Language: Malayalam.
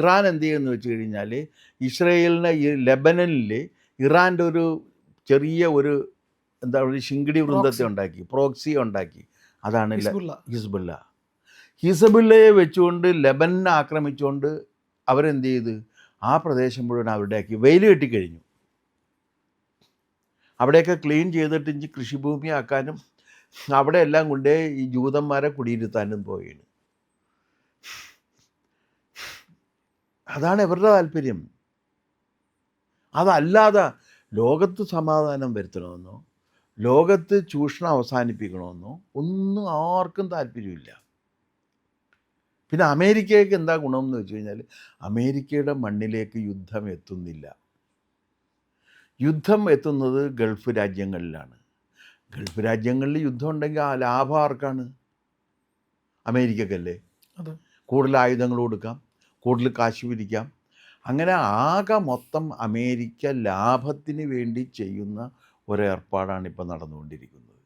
ഇറാൻ എന്ത് ചെയ്യുമെന്ന് വെച്ച് കഴിഞ്ഞാൽ ഇസ്രയേലിനെ ഈ ലെബനനിൽ ഇറാൻ്റെ ഒരു ചെറിയ ഒരു എന്താ പറയുക ശിങ്കിടി വൃന്ദത്തെ ഉണ്ടാക്കി, പ്രോക്സി ഉണ്ടാക്കി. അതാണ് ഹിസ്ബുള്ള. ഹിസ്ബുള്ളയെ വെച്ചുകൊണ്ട് ലെബനനെ ആക്രമിച്ചുകൊണ്ട് അവരെന്ത് ചെയ്ത് ആ പ്രദേശം മുഴുവൻ അവരുടെയാക്കി. വെയിൽ കെട്ടിക്കഴിഞ്ഞു. അവിടെയൊക്കെ ക്ലീൻ ചെയ്തിട്ട് ഇഞ്ചി കൃഷിഭൂമിയാക്കാനും അവിടെ എല്ലാം കൊണ്ടേ ഈ ജൂതന്മാരെ കുടിയിരുത്താനും പോവുകയാണ്. അതാണ് ഇവരുടെ താല്പര്യം. അതല്ലാതെ ലോകത്ത് സമാധാനം വരുത്തണമെന്നോ ലോകത്ത് ചൂഷണം അവസാനിപ്പിക്കണമെന്നോ ഒന്നും ആർക്കും താല്പര്യമില്ല. പിന്നെ അമേരിക്കയ്ക്ക് എന്താ ഗുണമെന്ന് വെച്ച് കഴിഞ്ഞാൽ അമേരിക്കയുടെ മണ്ണിലേക്ക് യുദ്ധം എത്തുന്നില്ല. യുദ്ധം എത്തുന്നത് ഗൾഫ് രാജ്യങ്ങളിലാണ്. ഗൾഫ് രാജ്യങ്ങളിൽ യുദ്ധം ഉണ്ടെങ്കിൽ ആ ലാഭം ആർക്കാണ്? അമേരിക്കക്കല്ലേ. കൂടുതൽ ആയുധങ്ങൾ കൊടുക്കാം, കൂടുതൽ കാശ് പിരിക്കാം. അങ്ങനെ ആകെ മൊത്തം അമേരിക്ക ലാഭത്തിന് വേണ്ടി ചെയ്യുന്ന ഒരേർപ്പാടാണ് ഇപ്പോൾ നടന്നുകൊണ്ടിരിക്കുന്നത്.